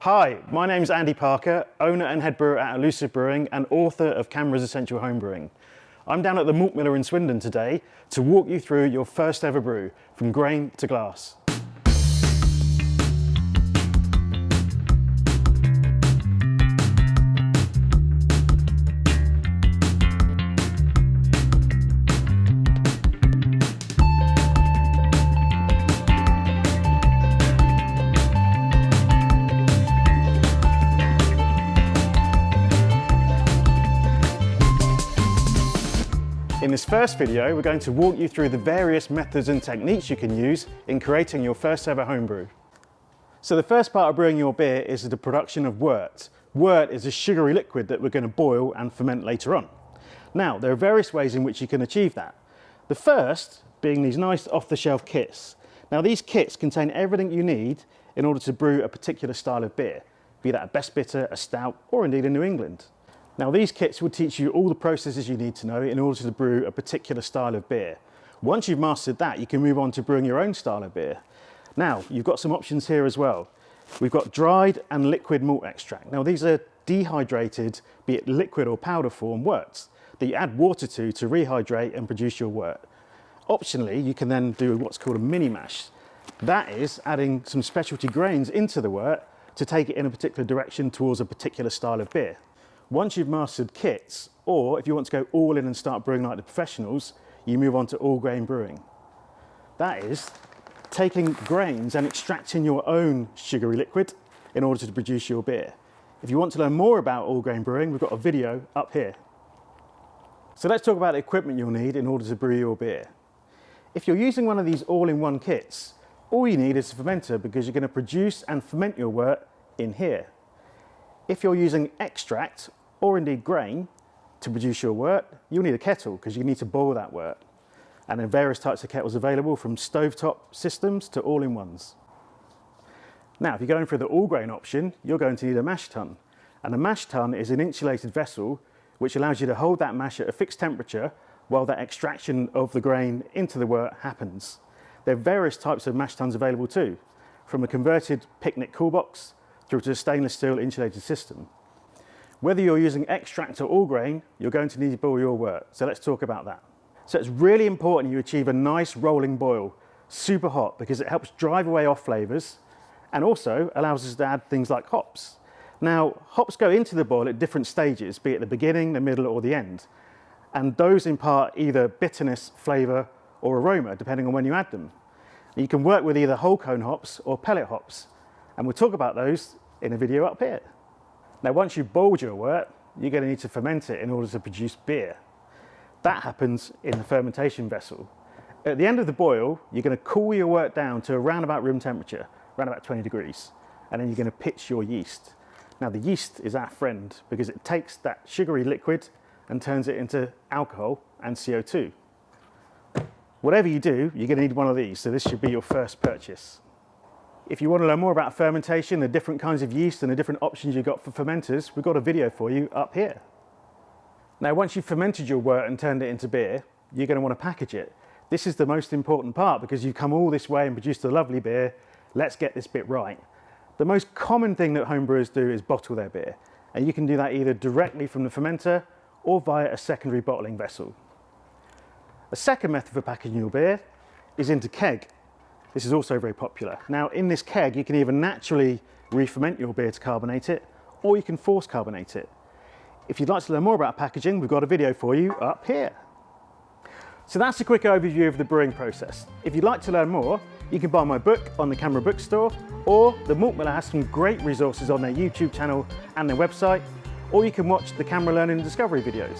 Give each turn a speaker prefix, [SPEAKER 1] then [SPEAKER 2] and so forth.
[SPEAKER 1] Hi, my name's Andy Parker, owner and head brewer at Elusive Brewing and author of CAMRA's Essential Homebrewing. I'm down at the Malt Miller in Swindon today to walk you through your first ever brew, from grain to glass. In this first video, we're going to walk you through the various methods and techniques you can use in creating your first ever homebrew. So the first part of brewing your beer is the production of wort. Wort is a sugary liquid that we're going to boil and ferment later on. Now, there are various ways in which you can achieve that. The first being these nice off-the-shelf kits. Now, these kits contain everything you need in order to brew a particular style of beer, be that a best bitter, a stout, or indeed a New England. Now, these kits will teach you all the processes you need to know in order to brew a particular style of beer. Once you've mastered that, you can move on to brewing your own style of beer. Now, you've got some options here as well. We've got dried and liquid malt extract. Now, these are dehydrated, be it liquid or powder form worts that you add water to rehydrate and produce your wort. Optionally, you can then do what's called a mini mash. That is adding some specialty grains into the wort to take it in a particular direction towards a particular style of beer. Once you've mastered kits, or if you want to go all in and start brewing like the professionals, you move on to all grain brewing. That is taking grains and extracting your own sugary liquid in order to produce your beer. If you want to learn more about all grain brewing, we've got a video up here. So let's talk about the equipment you'll need in order to brew your beer. If you're using one of these all-in-one kits, all you need is a fermenter because you're going to produce and ferment your wort in here. If you're using extract, or indeed grain, to produce your wort, you'll need a kettle because you need to boil that wort. And there are various types of kettles available, from stovetop systems to all-in-ones. Now, if you're going for the all-grain option, you're going to need a mash tun. And a mash tun is an insulated vessel which allows you to hold that mash at a fixed temperature while that extraction of the grain into the wort happens. There are various types of mash tuns available too, from a converted picnic cool box through to a stainless steel insulated system. Whether you're using extract or all grain, you're going to need to boil your wort. So let's talk about that. So it's really important you achieve a nice rolling boil, super hot, because it helps drive away off flavors and also allows us to add things like hops. Now, hops go into the boil at different stages, be it the beginning, the middle, or the end. And those impart either bitterness, flavor, or aroma, depending on when you add them. You can work with either whole cone hops or pellet hops. And we'll talk about those in a video up here. Now, once you've boiled your wort, you're going to need to ferment it in order to produce beer. That happens in the fermentation vessel. At the end of the boil, you're going to cool your wort down to around about room temperature, around about 20 degrees, and then you're going to pitch your yeast. Now, the yeast is our friend because it takes that sugary liquid and turns it into alcohol and CO2. Whatever you do, you're going to need one of these, so this should be your first purchase. If you want to learn more about fermentation, the different kinds of yeast and the different options you've got for fermenters, we've got a video for you up here. Now, once you've fermented your wort and turned it into beer, you're going to want to package it. This is the most important part because you've come all this way and produced a lovely beer. Let's get this bit right. The most common thing that homebrewers do is bottle their beer, and you can do that either directly from the fermenter or via a secondary bottling vessel. A second method for packaging your beer is into keg. This is also very popular. Now, in this keg, you can either naturally re-ferment your beer to carbonate it, or you can force carbonate it. If you'd like to learn more about packaging, we've got a video for you up here. So that's a quick overview of the brewing process. If you'd like to learn more, you can buy my book on the CAMRA bookstore, or the Malt Miller has some great resources on their YouTube channel and their website, or you can watch the CAMRA Learning and Discovery videos.